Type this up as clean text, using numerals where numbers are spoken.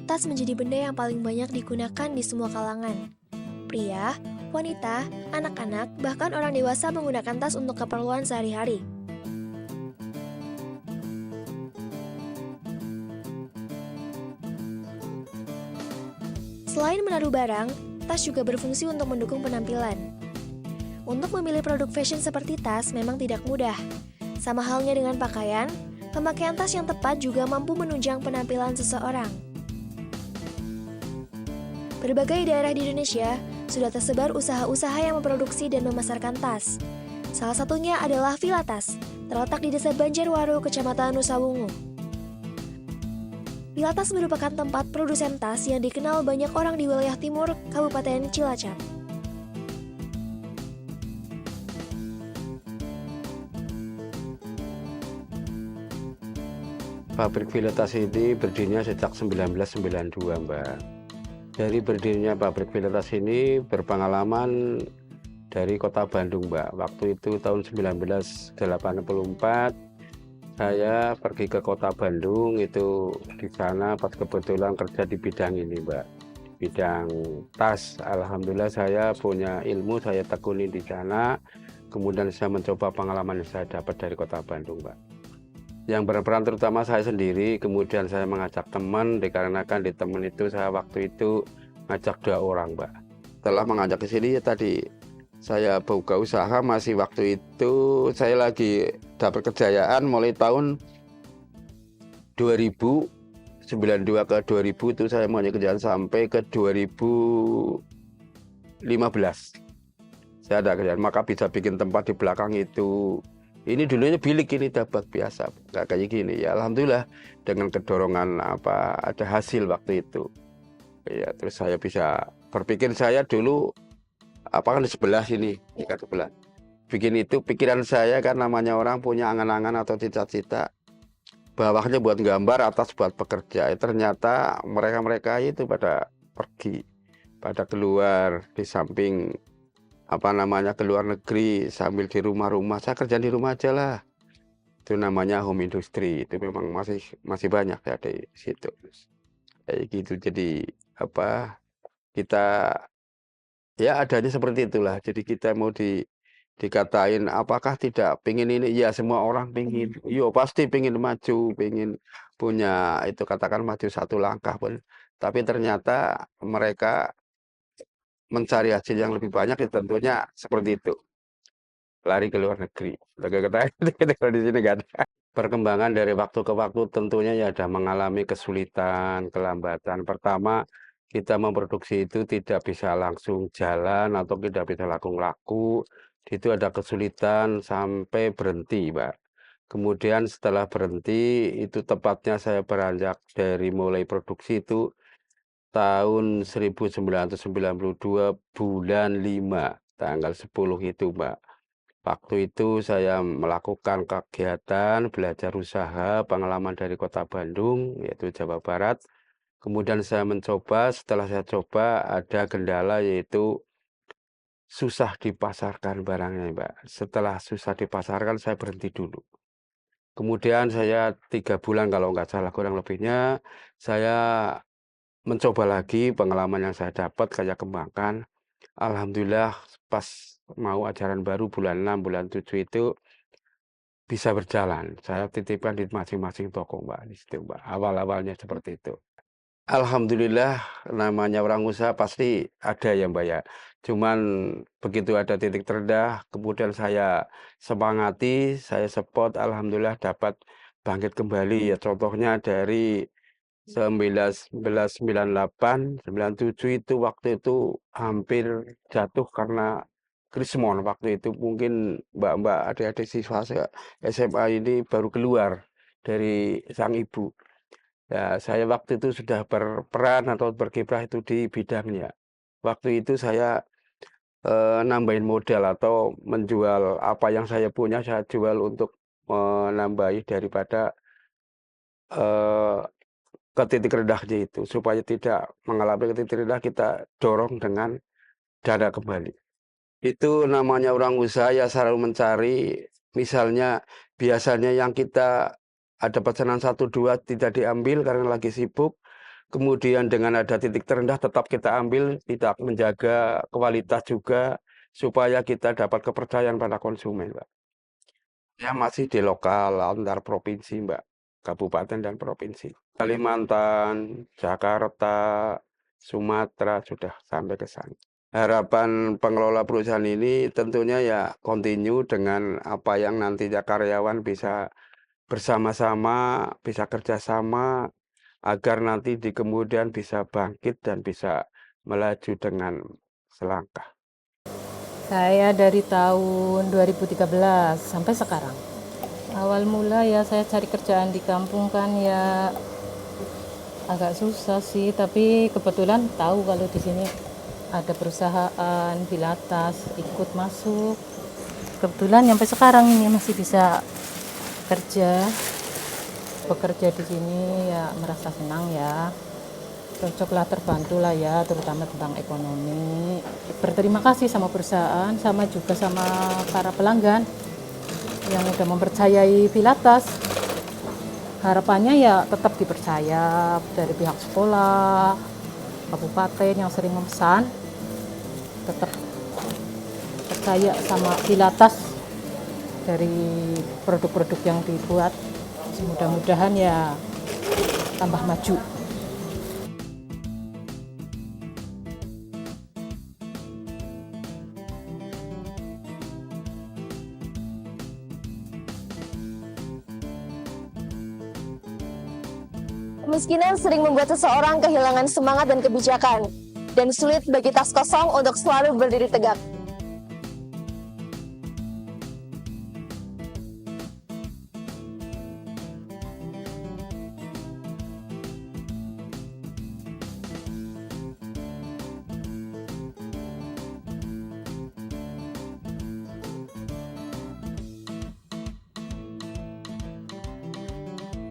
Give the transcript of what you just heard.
Tas menjadi benda yang paling banyak digunakan di semua kalangan. Pria, wanita, anak-anak, bahkan orang dewasa menggunakan tas untuk keperluan sehari-hari. Selain menaruh barang, tas juga berfungsi untuk mendukung penampilan. Untuk memilih produk fashion seperti tas memang tidak mudah. Sama halnya dengan pakaian, pemakaian tas yang tepat juga mampu menunjang penampilan seseorang. Berbagai daerah di Indonesia sudah tersebar usaha-usaha yang memproduksi dan memasarkan tas. Salah satunya adalah Villa Tas, terletak di Desa Banjarwaru, Kecamatan Nusawungu. Villa Tas merupakan tempat produsen tas yang dikenal banyak orang di wilayah timur Kabupaten Cilacap. Pabrik Villa Tas ini berdirinya sejak 1992, Mbak. Dari berdirinya pabrik Villa Tas ini berpengalaman dari kota Bandung, Mbak. Waktu itu tahun 1984 saya pergi ke kota Bandung, itu di sana pas kebetulan kerja di bidang ini, Mbak. Bidang tas. Alhamdulillah saya punya ilmu, saya tekuni di sana. Kemudian saya mencoba pengalaman yang saya dapat dari kota Bandung, Mbak. Yang berperan terutama saya sendiri, kemudian saya mengajak teman, dikarenakan di teman itu saya waktu itu ngajak 2 orang, Mbak. Setelah mengajak ke sini ya tadi, saya buka usaha, masih waktu itu saya lagi dapat kejayaan mulai tahun 2092 ke 2000 itu saya mulai kejayaan sampai ke 2015. Saya ada kejayaan, maka bisa bikin tempat di belakang itu. Ini dulunya bilik, ini dabak biasa, nggak kayak gini. Ya alhamdulillah dengan kedorongan ada hasil waktu itu. Ya terus saya bisa berpikir, saya dulu kan di sebelah sini, di sebelah. Bikin itu pikiran saya kan, namanya orang punya angan-angan atau cita-cita. Bawahnya buat gambar, atas buat bekerja. Ternyata mereka-mereka itu pada pergi, pada keluar, di samping ke luar negeri, sambil di rumah-rumah. Saya kerja di rumah aja lah. Itu namanya home industry. Itu memang masih banyak ya di situ. Kayak gitu. Jadi kita ya adanya seperti itulah. Jadi kita mau dikatain apakah tidak pingin ini, ya semua orang pingin. Yo pasti pingin maju, pingin punya itu, katakan maju 1 langkah pun. Tapi ternyata mereka mencari hasil yang lebih banyak, ya tentunya seperti itu. Lari ke luar negeri. Kalau di sini nggak ada. Perkembangan dari waktu ke waktu tentunya ya ada mengalami kesulitan, kelambatan. Pertama, kita memproduksi itu tidak bisa langsung jalan atau tidak bisa laku-laku. Itu ada kesulitan sampai berhenti, Mbak. Kemudian setelah berhenti, itu tepatnya saya beranjak dari mulai produksi itu tahun 1992 bulan 5, tanggal 10 itu, Mbak. Waktu itu saya melakukan kegiatan belajar usaha, pengalaman dari kota Bandung, yaitu Jawa Barat. Kemudian saya mencoba, setelah saya coba ada kendala, yaitu susah dipasarkan barangnya, Mbak. Setelah susah dipasarkan, saya berhenti dulu. Kemudian saya 3 bulan kalau nggak salah kurang lebihnya, saya mencoba lagi pengalaman yang saya dapat, saya kembangkan. Alhamdulillah pas mau ajaran baru bulan 6, bulan 7 itu bisa berjalan. Saya titipkan di masing-masing toko, Mbak, di situ, Mbak. Awal-awalnya seperti itu. Alhamdulillah namanya orang usaha pasti ada ya, Mbak, ya. Cuman begitu ada titik terendah, kemudian saya semangati, saya support, alhamdulillah dapat bangkit kembali ya. Contohnya dari 1998, 97 itu waktu itu hampir jatuh karena krismon. Waktu itu mungkin mbak-mbak, adik-adik siswa SMA ini baru keluar dari sang ibu. Ya, saya waktu itu sudah berperan atau berkiprah itu di bidangnya. Waktu itu saya nambahin modal atau menjual apa yang saya punya, saya jual untuk menambahi daripada eh, ke titik rendahnya itu. Supaya tidak mengalami ke titik rendah, kita dorong dengan dana kembali. Itu namanya orang usaha ya selalu mencari, misalnya biasanya yang kita ada pesanan 1, 2 tidak diambil karena lagi sibuk, kemudian dengan ada titik terendah tetap kita ambil, tidak menjaga kualitas juga, supaya kita dapat kepercayaan pada konsumen, Mbak. Ya masih di lokal antar provinsi, Mbak, kabupaten dan provinsi. Kalimantan, Jakarta, Sumatera sudah sampai ke sana. Harapan pengelola perusahaan ini tentunya ya continue dengan apa yang nantinya karyawan bisa bersama-sama, bisa kerjasama, agar nanti di kemudian bisa bangkit dan bisa melaju dengan selangkah. Saya dari tahun 2013 sampai sekarang. Awal mula ya saya cari kerjaan di kampung kan ya agak susah sih, tapi kebetulan tahu kalau di sini ada perusahaan Pilatas, ikut masuk. Kebetulan sampai sekarang ini masih bisa bekerja di sini ya merasa senang ya. Cocoklah, terbantu lah ya, terutama tentang ekonomi. Berterima kasih sama perusahaan, sama juga sama para pelanggan yang udah mempercayai Pilatas. Harapannya ya tetap dipercaya dari pihak sekolah, kabupaten yang sering memesan, tetap percaya sama Pilatas dari produk-produk yang dibuat. Mudah-mudahan ya tambah maju. Kemiskinan sering membuat seseorang kehilangan semangat dan kebijakan, dan sulit bagi tas kosong untuk selalu berdiri tegak.